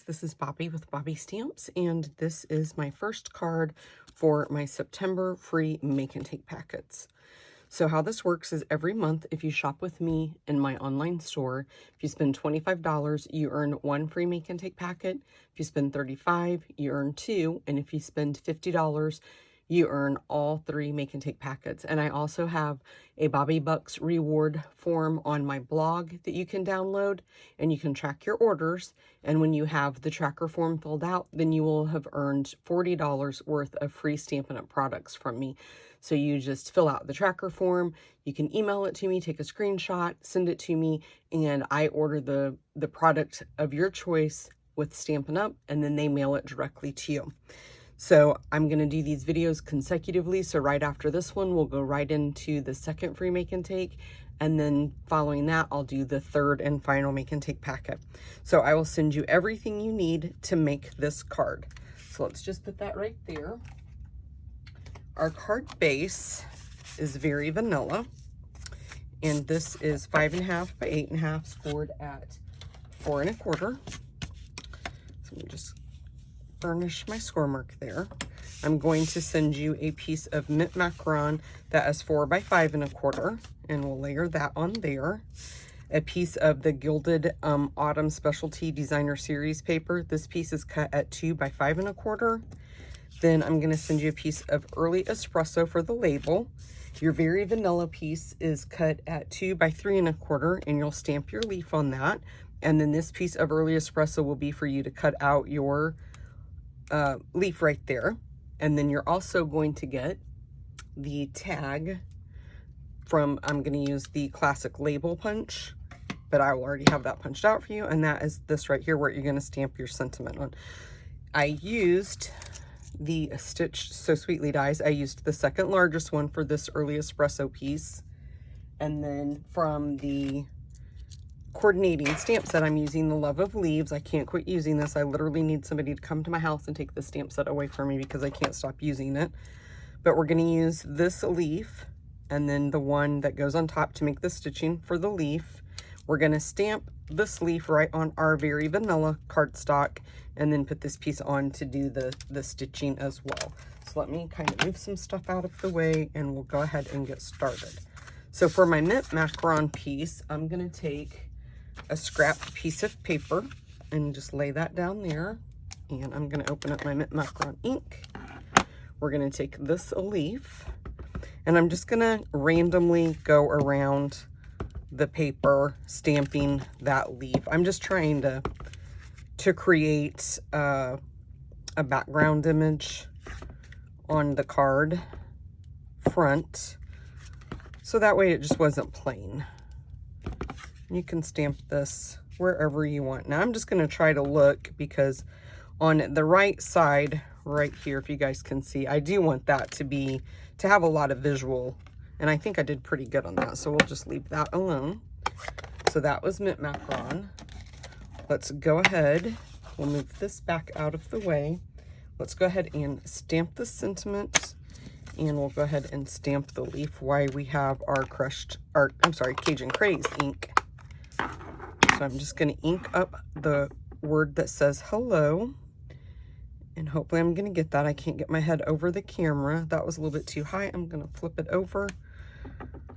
this is Bobby with Bobby Stamps, and this is my first card for my September free make and take packets. So how this works is every month, if you shop with me in my online store, if you spend $25, you earn one free make and take packet. If you spend $35, you earn two, and if you spend $50, you earn all three make and take packets. And I also have a Bobby Bucks reward form on my blog that you can download, and you can track your orders. And when you have the tracker form filled out, then you will have earned $40 worth of free Stampin' Up! Products from me. So you just fill out the tracker form, you can email it to me, take a screenshot, send it to me, and I order the product of your choice with Stampin' Up! And then they mail it directly to you. So I'm going to do these videos consecutively. So right after this one, we'll go right into the second free make and take. And then following that, I'll do the third and final make and take packet. So I will send you everything you need to make this card. So let's just put that right there. Our card base is very vanilla. And this is 5.5 by 8.5 scored at 4 1/4. So let me just burnish my score mark there. I'm going to send you a piece of mint macaron that is 4 by 5 1/4, and we'll layer that on there. A piece of the Gilded Autumn Specialty Designer Series paper. This piece is cut at 2 by 5 1/4. Then I'm going to send you a piece of Early Espresso for the label. Your Very Vanilla piece is cut at 2 by 3 1/4, and you'll stamp your leaf on that. And then this piece of Early Espresso will be for you to cut out your leaf right there. And then you're also going to get the tag from, I'm going to use the classic label punch, but I will already have that punched out for you. And that is this right here, where you're going to stamp your sentiment on. I used the Stitch So Sweetly dies. I used the second largest one for this Early Espresso piece. And then from the coordinating stamp set, I'm using the Love of Leaves. I can't quit using this. I literally need somebody to come to my house and take the stamp set away from me because I can't stop using it. But we're going to use this leaf and then the one that goes on top to make the stitching for the leaf. We're going to stamp this leaf right on our Very Vanilla cardstock and then put this piece on to do the stitching as well. So let me kind of move some stuff out of the way and we'll go ahead and get started. So for my mint macaron piece, I'm going to take a scrapped piece of paper and just lay that down there. And I'm going to open up my mint macaron ink. We're going to take this leaf and I'm just going to randomly go around the paper stamping that leaf. I'm just trying to create a background image on the card front, so that way it just wasn't plain. You can stamp this wherever you want. Now I'm just going to try to look, because on the right side right here, if you guys can see, I do want that to have a lot of visual, and I think I did pretty good on that, so we'll just leave that alone. So that was mint macaron. Let's go ahead, we'll move this back out of the way. Let's go ahead and stamp the sentiment, and we'll go ahead and stamp the leaf while we have our Cajun Craze ink. So I'm just going to ink up the word that says hello, and hopefully I'm going to get that. I can't get my head over the camera. That was a little bit too high. I'm going to flip it over.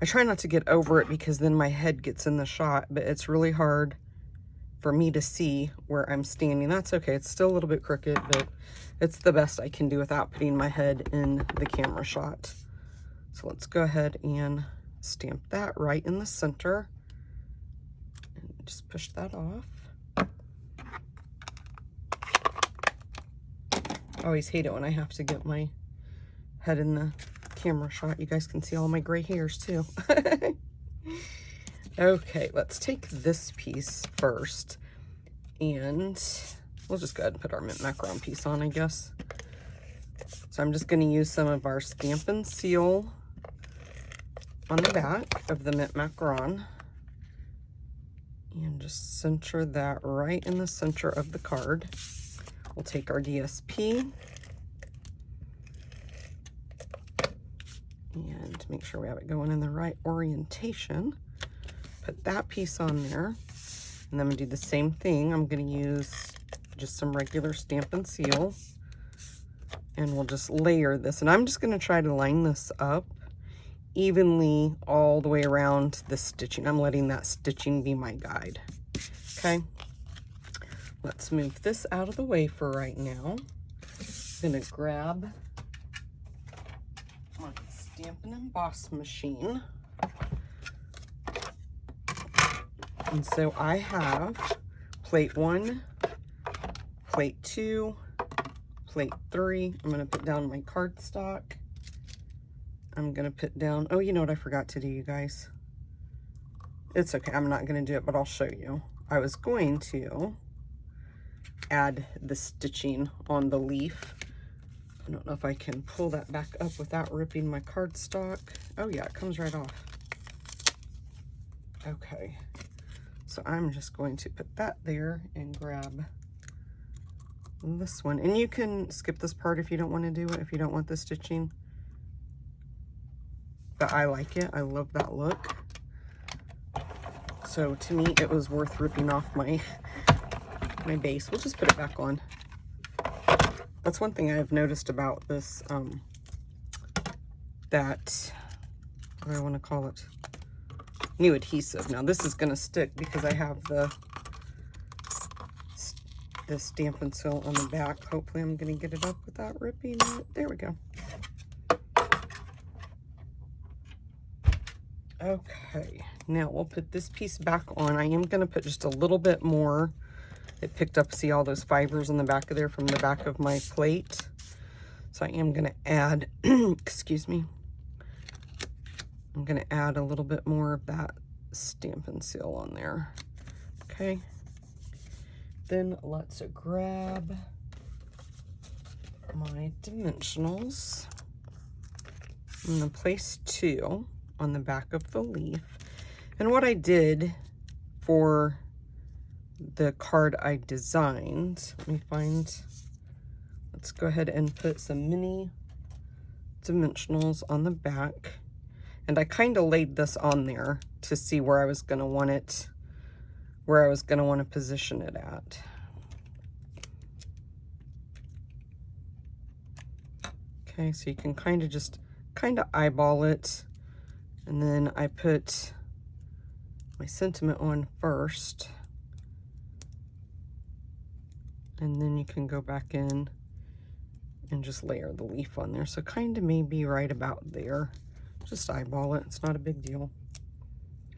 I try not to get over it because then my head gets in the shot, but it's really hard for me to see where I'm standing. That's okay. It's still a little bit crooked, but it's the best I can do without putting my head in the camera shot. So let's go ahead and stamp that right in the center. And just push that off. I always hate it when I have to get my head in the camera shot. You guys can see all my gray hairs too. Okay, let's take this piece first, and we'll just go ahead and put our mint macaron piece on, I guess. So I'm just going to use some of our Stampin' Seal on the back of the mint macaron and just center that right in the center of the card. We'll take our DSP and make sure we have it going in the right orientation. Put that piece on there, and then I'm going to do the same thing. I'm going to use just some regular Stampin' Seal. And we'll just layer this. And I'm just going to try to line this up evenly all the way around the stitching. I'm letting that stitching be my guide. Okay. Let's move this out of the way for right now. I'm going to grab my Stampin' Emboss machine. And so I have plate 1, plate 2, plate 3. I'm going to put down my cardstock. I'm going to put down, oh, you know what I forgot to do, you guys? It's okay. I'm not going to do it, but I'll show you. I was going to add the stitching on the leaf. I don't know if I can pull that back up without ripping my cardstock. Oh yeah, it comes right off. Okay. So I'm just going to put that there and grab this one. And you can skip this part if you don't want to do it, if you don't want the stitching. But I like it. I love that look. So to me, it was worth ripping off my base. We'll just put it back on. That's one thing I've noticed about this, that, what do I want to call it? New adhesive. Now this is going to stick because I have the Stampin' Seal on the back. Hopefully I'm going to get it up without ripping it. There we go. Okay, now we'll put this piece back on. I am going to put just a little bit more. It picked up, see all those fibers in the back of there from the back of my plate. So I am going to add, excuse me, I'm going to add a little bit more of that Stampin' Seal on there. Okay. Then let's grab my dimensionals. I'm going to place 2 on the back of the leaf. And what I did for the card I designed, let me find, let's go ahead and put some mini dimensionals on the back. And I kind of laid this on there to see where I was going to want it, where I was going to want to position it at. Okay, so you can kind of just eyeball it. And then I put my sentiment on first. And then you can go back in and just layer the leaf on there. So kind of maybe right about there. Just eyeball it. It's not a big deal.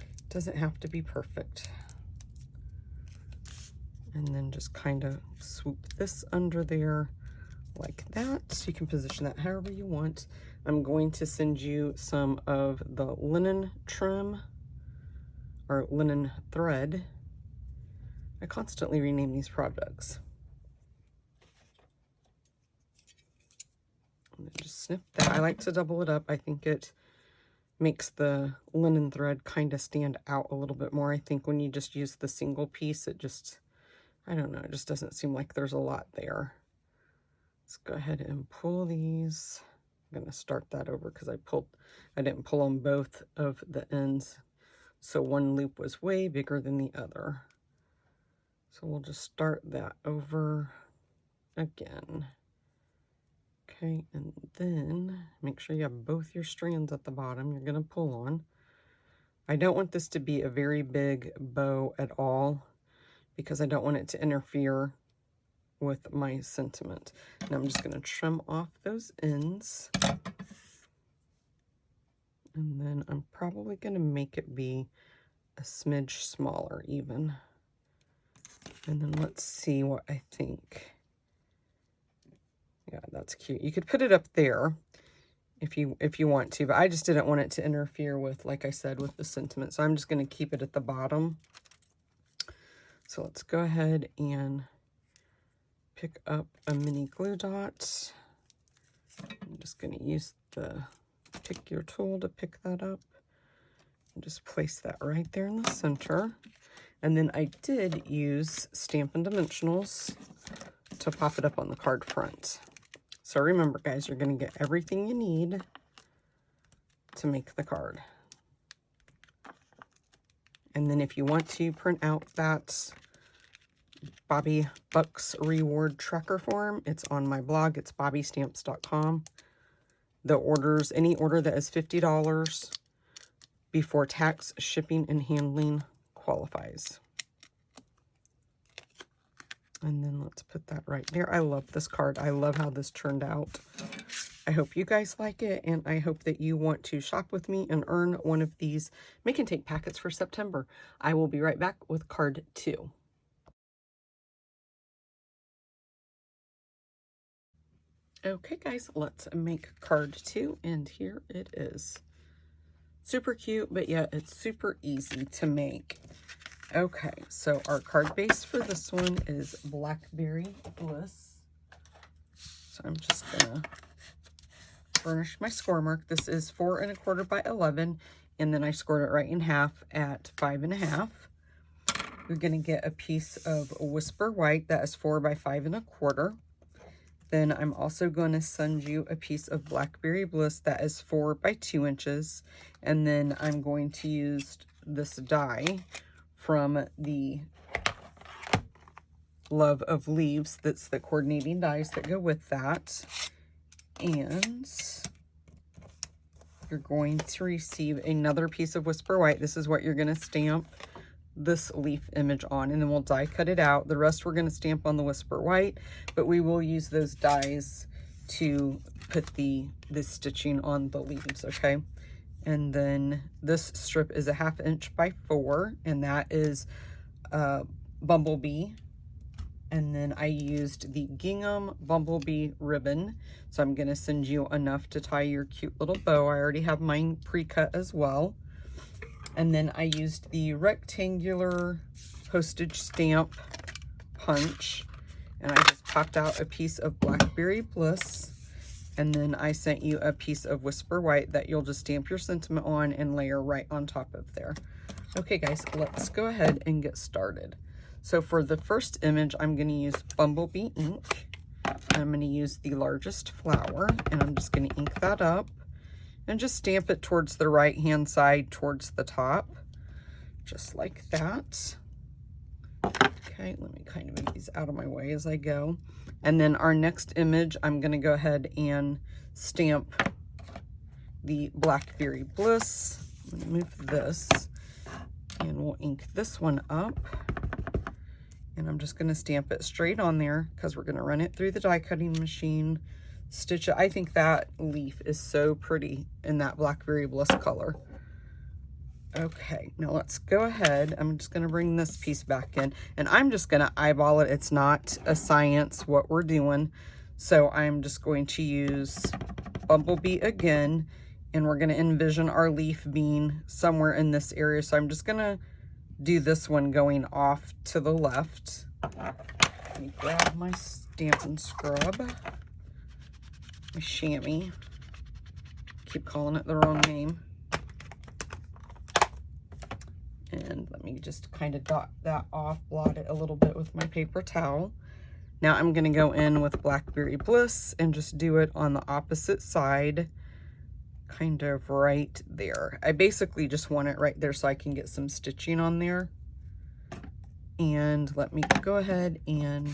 It doesn't have to be perfect. And then just kind of swoop this under there like that. So you can position that however you want. I'm going to send you some of the linen trim or linen thread. I constantly rename these products. And then just snip that. I like to double it up. I think it makes the linen thread kind of stand out a little bit more. I think when you just use the single piece, it just, I don't know, it just doesn't seem like there's a lot there. Let's go ahead and pull these. I'm going to start that over because I didn't pull on both of the ends. So one loop was way bigger than the other. So we'll just start that over again. Okay, and then make sure you have both your strands at the bottom you're going to pull on. I don't want this to be a very big bow at all because I don't want it to interfere with my sentiment. And I'm just going to trim off those ends. And then I'm probably going to make it be a smidge smaller even. And then let's see what I think. Yeah, that's cute. You could put it up there if you want to, but I just didn't want it to interfere with, like I said, with the sentiment. So I'm just going to keep it at the bottom. So let's go ahead and pick up a mini glue dot. I'm just going to use the pick your tool to pick that up and just place that right there in the center. And then I did use Stampin' Dimensionals to pop it up on the card front. So remember, guys, you're going to get everything you need to make the card. And then if you want to print out that Bobby Bucks reward tracker form. It's on my blog. It's bobbystamps.com. The orders, any order that is $50 before tax, shipping, and handling qualifies. And then let's put that right there. I love this card. I love how this turned out. I hope you guys like it, and I hope that you want to shop with me and earn one of these Make and Take packets for September. I will be right back with card 2. Okay, guys, let's make card 2, and here it is. Super cute, but yet it's super easy to make. Okay, so our card base for this one is Blackberry Bliss. So I'm just gonna burnish my score mark. This is 4 1/4 by 11, and then I scored it right in half at 5 1/2. You're gonna get a piece of Whisper White that is 4 by 5 1/4. Then I'm also going to send you a piece of Blackberry Bliss that is 4 by 2 inches. And then I'm going to use this die from the Love of Leaves. That's the coordinating dies that go with that. And you're going to receive another piece of Whisper White. This is what you're going to stamp this leaf image on, and then we'll die cut it out. The rest we're going to stamp on the Whisper White, but we will use those dies to put the stitching on the leaves. Okay, and then this strip is a 1/2 inch by 4, and that is Bumblebee. And then I used the gingham Bumblebee ribbon, so I'm going to send you enough to tie your cute little bow. I already have mine pre-cut as well. And then I used the rectangular postage stamp punch, and I just popped out a piece of Blackberry Bliss, and then I sent you a piece of Whisper White that you'll just stamp your sentiment on and layer right on top of there. Okay guys, let's go ahead and get started. So for the first image, I'm going to use Bumblebee ink. I'm going to use the largest flower, and I'm just going to ink that up. And just stamp it towards the right hand side, towards the top, just like that. Okay, let me kind of move these out of my way as I go. And then our next image, I'm going to go ahead and stamp the Blackberry Bliss. Let me move this, and we'll ink this one up. And I'm just going to stamp it straight on there because we're going to run it through the die cutting machine. Stitch it. I think that leaf is so pretty in that Blackberry Bliss color. Okay, now let's go ahead. I'm just going to bring this piece back in, and I'm just going to eyeball it. It's not a science what we're doing, so I'm just going to use Bumblebee again, and we're going to envision our leaf being somewhere in this area. So I'm just going to do this one going off to the left. Let me grab my Stampin' Scrub. My chamois. Keep calling it the wrong name. And let me just kind of dot that off, blot it a little bit with my paper towel. Now I'm going to go in with Blackberry Bliss and just do it on the opposite side, kind of right there. I basically just want it right there so I can get some stitching on there. And let me go ahead and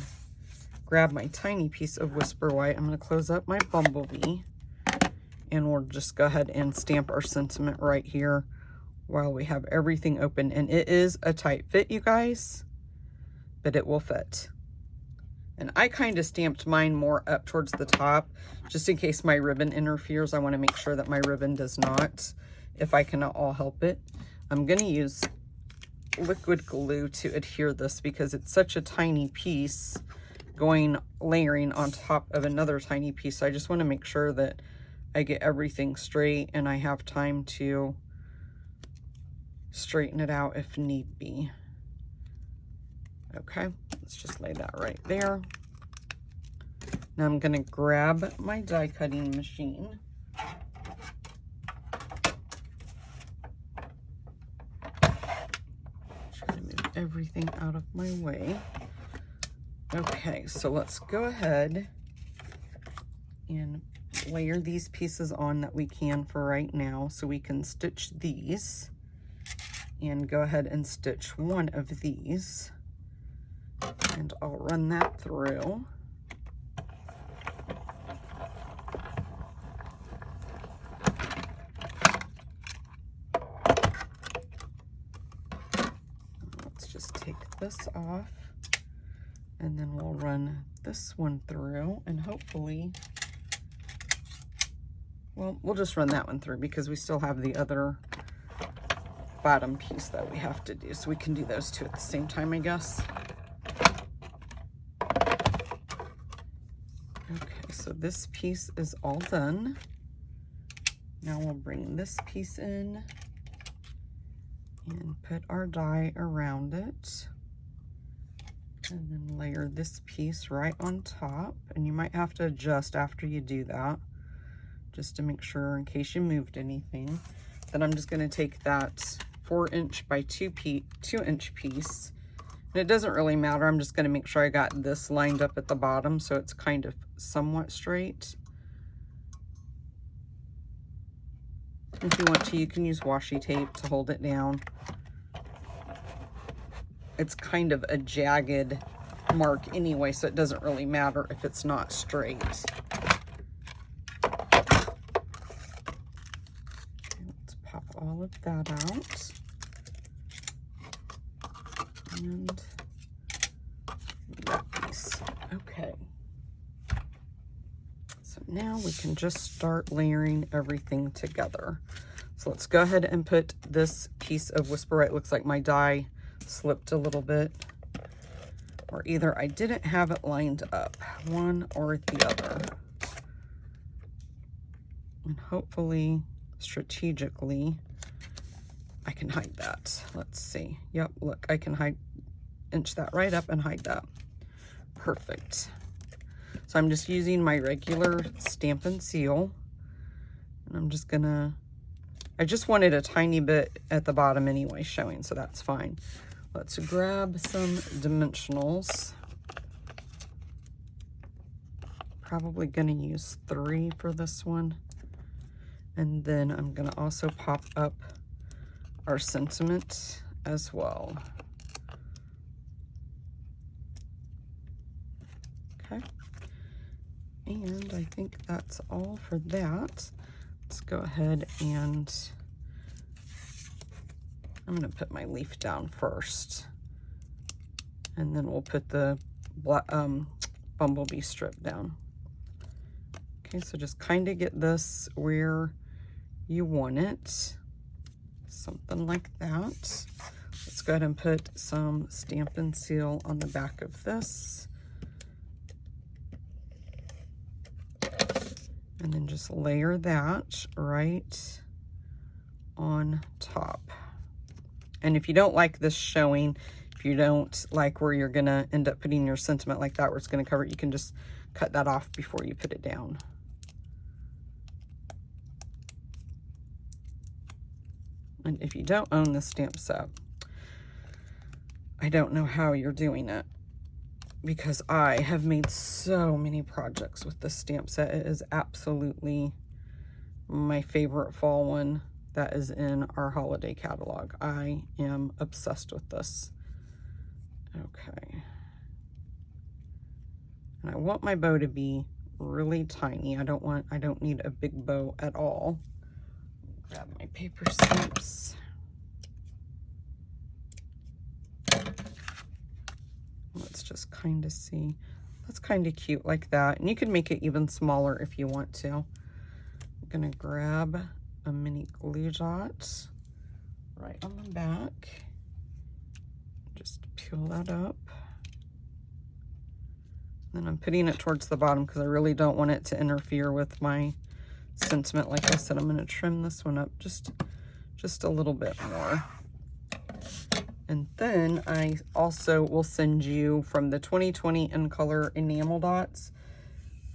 grab my tiny piece of Whisper White. I'm going to close up my Bumblebee, and we'll just go ahead and stamp our sentiment right here while we have everything open. And it is a tight fit, you guys, but it will fit. And I kind of stamped mine more up towards the top just in case my ribbon interferes. I want to make sure that my ribbon does not, if I can at all help it. I'm going to use liquid glue to adhere this because it's such a tiny piece layering on top of another tiny piece. So I just want to make sure that I get everything straight and I have time to straighten it out if need be. Okay, let's just lay that right there. Now I'm going to grab my die cutting machine. Try to move everything out of my way. Okay, so let's go ahead and layer these pieces on that we can for right now, so we can stitch these and go ahead and stitch one of these. And I'll run that through. Let's just take this off, and then we'll run this one through, and hopefully, well, we'll just run that one through because we still have the other bottom piece that we have to do. So we can do those two at the same time, I guess. Okay, so this piece is all done. Now we'll bring this piece in and put our die around it. And then layer this piece right on top. And you might have to adjust after you do that, just to make sure in case you moved anything. Then I'm just gonna take that 4" by 2" piece. And it doesn't really matter. I'm just gonna make sure I got this lined up at the bottom so it's kind of somewhat straight. If you want to, you can use washi tape to hold it down. It's kind of a jagged mark anyway, so it doesn't really matter if it's not straight. Okay, let's pop all of that out. And that piece. Okay. So now we can just start layering everything together. So let's go ahead and put this piece of Whisperite. Looks like my die slipped a little bit, or either I didn't have it lined up, one or the other. And hopefully, strategically, I can hide that. Let's see. Yep, look, I can inch that right up and hide that. Perfect. So I'm just using my regular Stampin' Seal, and I'm just gonna, I just wanted a tiny bit at the bottom anyway showing, so that's fine. Let's grab some dimensionals. Probably gonna use 3 for this one. And then I'm gonna also pop up our sentiment as well. Okay. And I think that's all for that. Let's go ahead and I'm gonna put my leaf down first, and then we'll put the bumblebee strip down. Okay, so just kind of get this where you want it, something like that. Let's go ahead and put some Stampin' Seal on the back of this, and then just layer that right on top. And if you don't like this showing, if you don't like where you're gonna end up putting your sentiment like that, where it's gonna cover it, you can just cut that off before you put it down. And if you don't own this stamp set, I don't know how you're doing it, because I have made so many projects with this stamp set. It is absolutely my favorite fall one that is in our holiday catalog. I am obsessed with this. Okay. And I want my bow to be really tiny. I don't need a big bow at all. Grab my paper stamps. Let's just kind of see. That's kind of cute like that. And you can make it even smaller if you want to. I'm gonna grab a mini glue dot right on the back. Just peel that up. Then I'm putting it towards the bottom because I really don't want it to interfere with my sentiment. Like I said, I'm going to trim this one up just a little bit more. And then I also will send you from the 2020 in color enamel dots.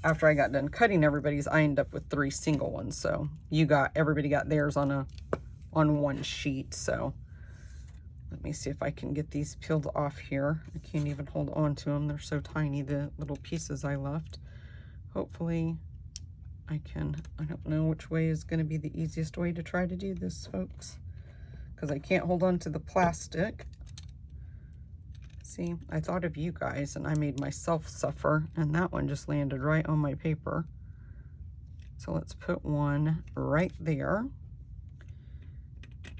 After I got done cutting everybody's, I ended up with 3 single ones. So everybody got theirs on one sheet. So let me see if I can get these peeled off here. I can't even hold on to them. They're so tiny, the little pieces I left. Hopefully I can. I don't know which way is going to be the easiest way to try to do this, folks, because I can't hold on to the plastic. See, I thought of you guys and I made myself suffer, and that one just landed right on my paper. So let's put one right there.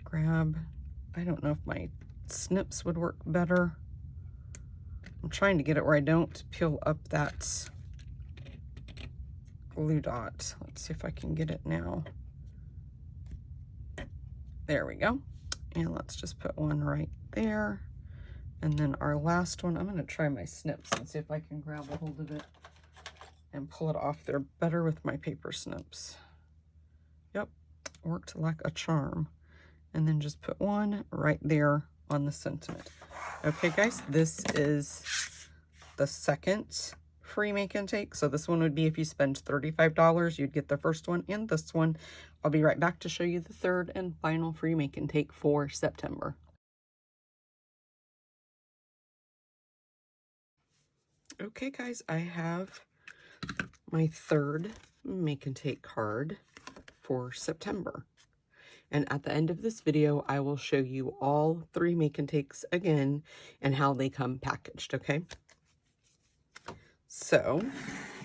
Grab, I don't know if my snips would work better. I'm trying to get it where I don't peel up that glue dot. Let's see if I can get it now. There we go. And let's just put one right there. And then our last one, I'm going to try my snips and see if I can grab a hold of it and pull it off. They're better with my paper snips. Yep, worked like a charm. And then just put one right there on the sentiment. Okay, guys, this is the second free make and take. So this one would be if you spend $35, you'd get the first one and this one. I'll be right back to show you the third and final free make and take for September. Okay, guys, I have my third make and take card for September. And at the end of this video, I will show you all three make and takes again and how they come packaged, okay? So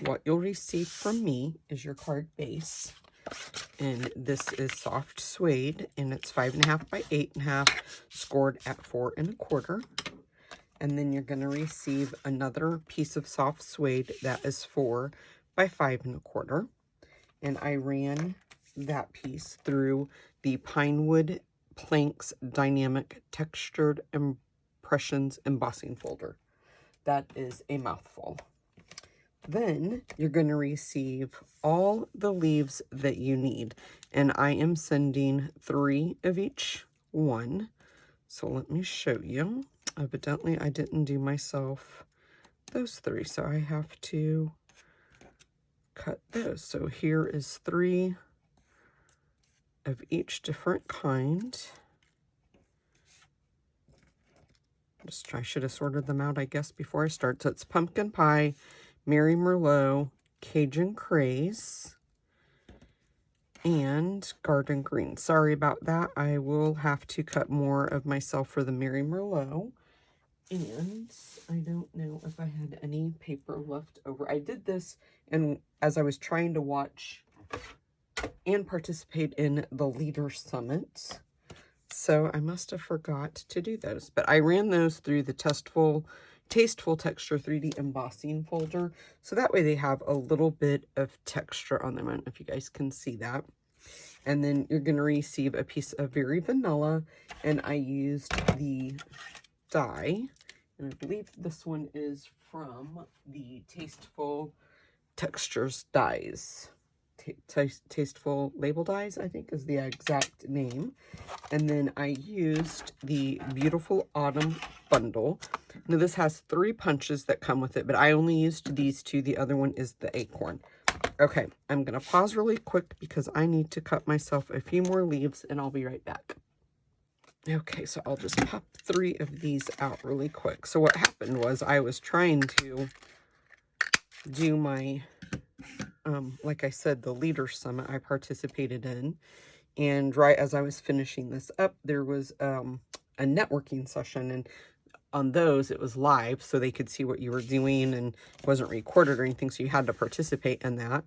what you'll receive from me is your card base. And this is soft suede, and it's 5.5 by 8.5, scored at 4 1/4. And then you're going to receive another piece of soft suede that is 4 by 5 1/4. And I ran that piece through the Pinewood Planks Dynamic Textured Impressions embossing folder. That is a mouthful. Then you're going to receive all the leaves that you need. And I am sending 3 of each one. So let me show you. Evidently, I didn't do myself those 3, so I have to cut those. So here is 3 of each different kind. I should have sorted them out, I guess, before I start. So it's Pumpkin Pie, Mary Merlot, Cajun Craze, and Garden Green. Sorry about that. I will have to cut more of myself for the Mary Merlot. And I don't know if I had any paper left over. I did this, and as I was trying to watch and participate in the Leader Summit, so I must have forgot to do those. But I ran those through the Tasteful Texture 3D embossing folder, so that way they have a little bit of texture on them. I don't know if you guys can see that. And then you're going to receive a piece of Very Vanilla, and I used the die, and I believe this one is from the Tasteful Textures dies. Tasteful Label Dies, I think, is the exact name. And then I used the Beautiful Autumn bundle. Now this has 3 punches that come with it, but I only used these 2. The other one is the acorn. Okay, I'm going to pause really quick because I need to cut myself a few more leaves, and I'll be right back. Okay, so I'll just pop 3 of these out really quick. So what happened was I was trying to do my, like I said, the Leader Summit I participated in. And right as I was finishing this up, there was a networking session. And on those, it was live, so they could see what you were doing, and it wasn't recorded or anything, so you had to participate in that.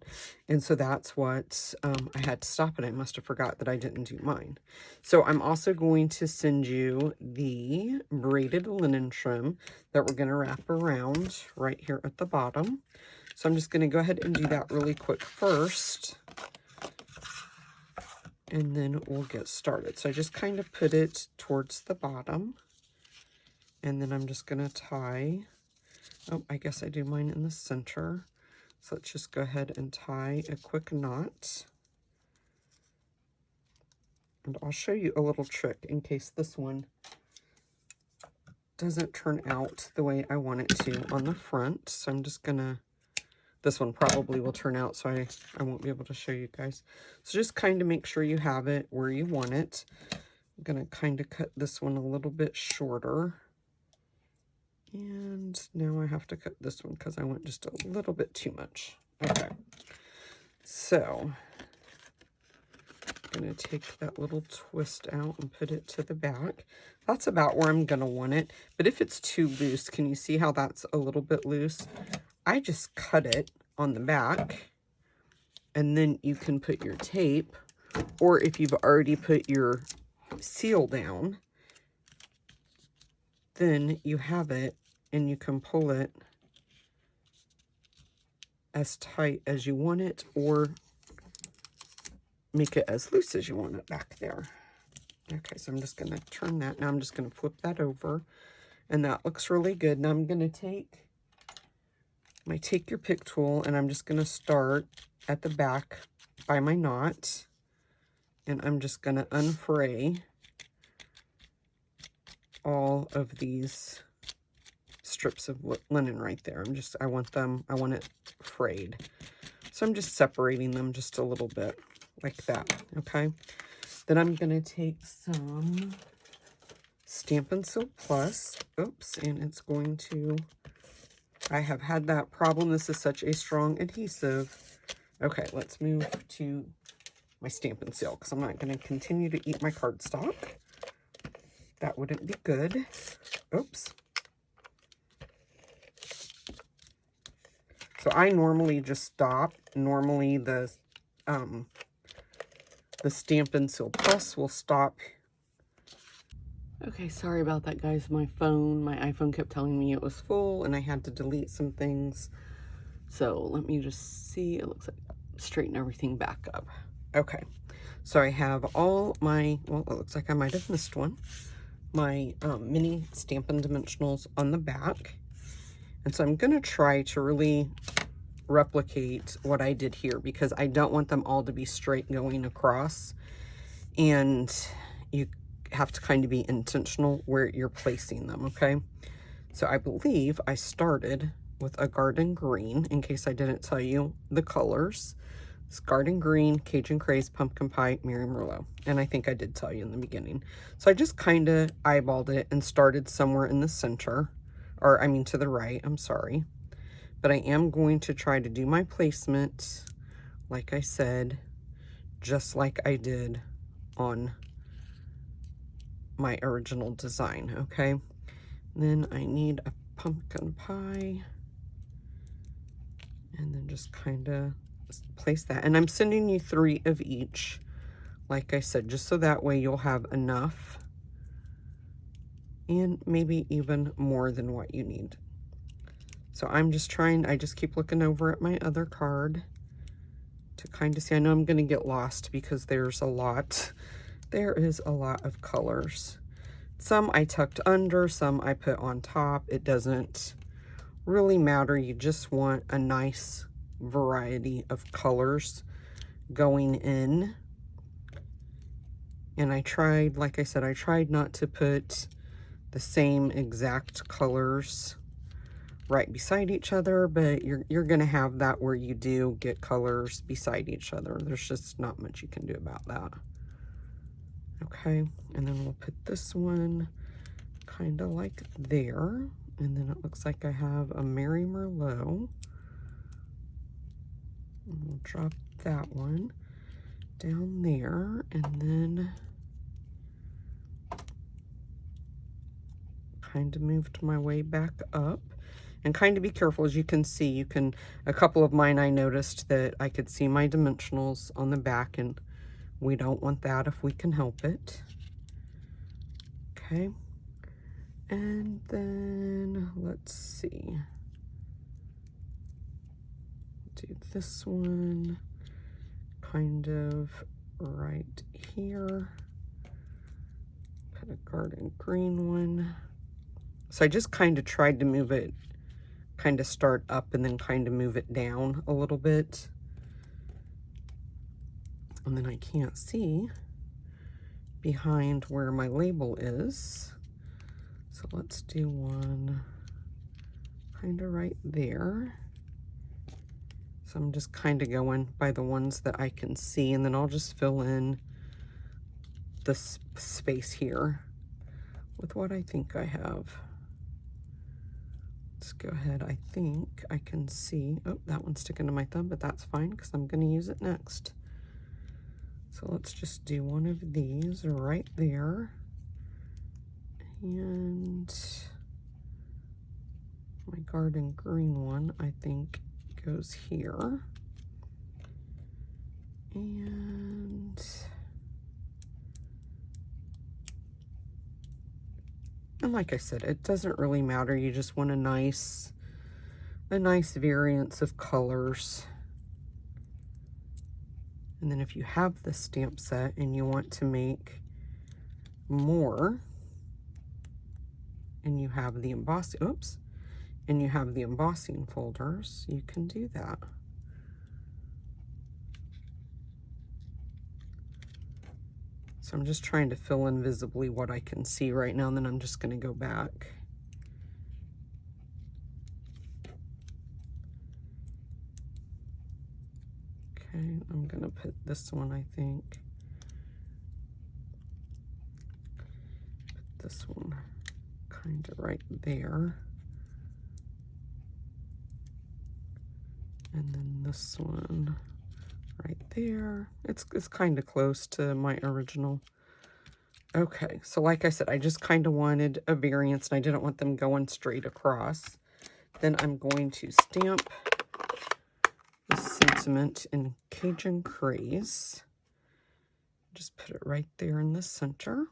And so that's what I had to stop, and I must have forgot that I didn't do mine. So I'm also going to send you the braided linen trim that we're going to wrap around right here at the bottom. So I'm just going to go ahead and do that really quick first, and then we'll get started. So I just kind of put it towards the bottom. And then I'm just going to tie, oh, I guess I do mine in the center. So let's just go ahead and tie a quick knot. And I'll show you a little trick in case this one doesn't turn out the way I want it to on the front. So I'm just going to, this one probably will turn out, so I won't be able to show you guys. So just kind of make sure you have it where you want it. I'm going to kind of cut this one a little bit shorter. And now I have to cut this one because I went just a little bit too much. Okay, so going to take that little twist out and put it to the back. That's about where I'm going to want it. But if it's too loose, can you see how that's a little bit loose? I just cut it on the back, and then you can put your tape, or if you've already put your seal down, then you have it and you can pull it as tight as you want it, or make it as loose as you want it back there. Okay, so I'm just going to turn that. Now I'm just going to flip that over, and that looks really good. Now I'm going to take my Take Your Pick tool, and I'm just going to start at the back by my knot, and I'm just going to unfray all of these strips of linen right there. I want it frayed. So I'm just separating them just a little bit like that, okay? Then I'm going to take some Stampin' Seal Plus. Oops, and it's going to, I have had that problem. This is such a strong adhesive. Okay, let's move to my Stampin' Seal, because I'm not going to continue to eat my cardstock. That wouldn't be good. Oops. So I normally just stop. Normally the Stampin' Seal Plus will stop. Okay, sorry about that, guys. My iPhone kept telling me it was full, and I had to delete some things. So let me just see. It looks like straighten everything back up. Okay, so I have all my, well, it looks like I might have missed one. My mini Stampin' Dimensionals on the back. And so I'm going to try to really replicate what I did here, because I don't want them all to be straight going across. And you have to kind of be intentional where you're placing them, okay? So I believe I started with a garden green, in case I didn't tell you the colors. It's garden green, Cajun Craze, Pumpkin Pie, Mary Merlot. And I think I did tell you in the beginning. So I just kind of eyeballed it and started somewhere in the center, or I mean to the right, I'm sorry. But I am going to try to do my placement, like I said, just like I did on my original design, okay? Then I need a pumpkin pie, and then just kind of place that. And I'm sending you 3 of each, like I said, just so that way you'll have enough, and maybe even more than what you need. So I'm just trying, I just keep looking over at my other card to kind of see. I know I'm going to get lost because there's a lot. There is a lot of colors. Some I tucked under, some I put on top. It doesn't really matter. You just want a nice variety of colors going in. And I tried, like I said, I tried not to put the same exact colors right beside each other, but you're gonna have that where you do get colors beside each other. There's just not much you can do about that. Okay, and then we'll put this one kind of like there, and then it looks like I have a Mary Merlot. And we'll drop that one down there, and then kind of moved my way back up. And kind of be careful, as you can see, a couple of mine I noticed that I could see my dimensionals on the back, and we don't want that if we can help it. Okay. And then, let's see. Do this one kind of right here. Put a garden green one. So I just kind of tried to move it, kind of start up and then kind of move it down a little bit. And then I can't see behind where my label is. So let's do one kind of right there. So I'm just kind of going by the ones that I can see, and then I'll just fill in this space here with what I think I have. Let's go ahead. I think I can see, oh, that one's sticking to my thumb, but that's fine because I'm going to use it next. So let's just do one of these right there. And my garden green one, I think, goes here. And like I said, it doesn't really matter. You just want a nice variance of colors. And then if you have the stamp set and you want to make more, and you have the embossing, and you have the embossing folders, you can do that. So I'm just trying to fill in visibly what I can see right now, and then I'm just going to go back. Okay, I'm going to put this one, I think. Put this one kind of right there. And then this one right there. It's kind of close to my original. Okay, so like I said, I just kind of wanted a variance, and I didn't want them going straight across. Then I'm going to stamp the sentiment in Cajun Craze. Just put it right there in the center.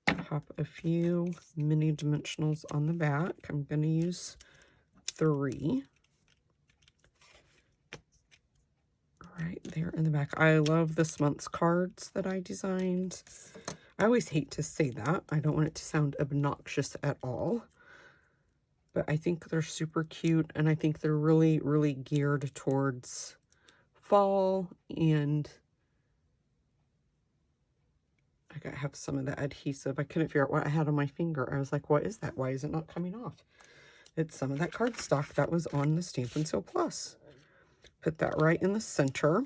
Pop a few mini dimensionals on the back. I'm going to use 3. Right there in the back. I love this month's cards that I designed. I always hate to say that. I don't want it to sound obnoxious at all. But I think they're super cute, and I think they're really, really geared towards fall. And I gotta have some of the adhesive. I couldn't figure out what I had on my finger. I was like, what is that? Why is it not coming off? It's some of that cardstock that was on the Stampin' Seal Plus. Put that right in the center.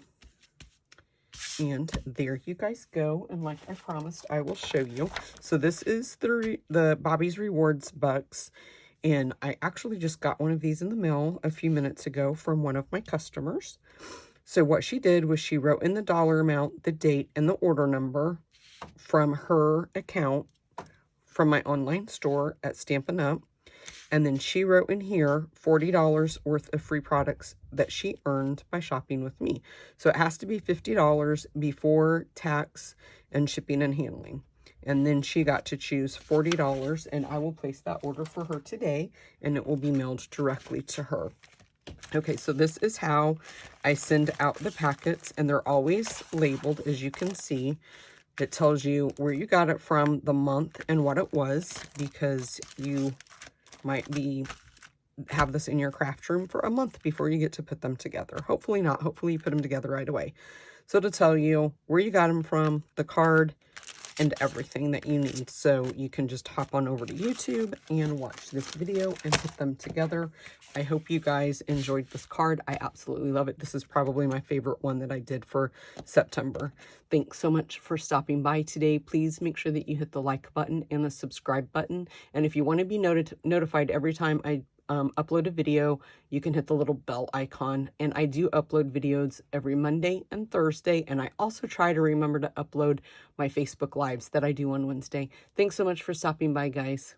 And there you guys go. And like I promised, I will show you. So this is the Bobby's Rewards Bucks. And I actually just got one of these in the mail a few minutes ago from one of my customers. So what she did was she wrote in the dollar amount, the date, and the order number from her account from my online store at Stampin' Up. And then she wrote in here $40 worth of free products that she earned by shopping with me. So it has to be $50 before tax and shipping and handling. And then she got to choose $40, and I will place that order for her today, and it will be mailed directly to her. Okay, so this is how I send out the packets, and they're always labeled, as you can see. It tells you where you got it from, the month, and what it was, because you might have this in your craft room for a month before you get to put them together. Hopefully not. Hopefully you put them together right away. So to tell you where you got them from, the card, and everything that you need. So you can just hop on over to YouTube and watch this video and put them together. I hope you guys enjoyed this card. I absolutely love it. This is probably my favorite one that I did for September. Thanks so much for stopping by today. Please make sure that you hit the like button and the subscribe button. And if you want to be notified every time I upload a video, you can hit the little bell icon. And I do upload videos every Monday and Thursday, and I also try to remember to upload my Facebook Lives that I do on Wednesday. Thanks so much for stopping by, guys.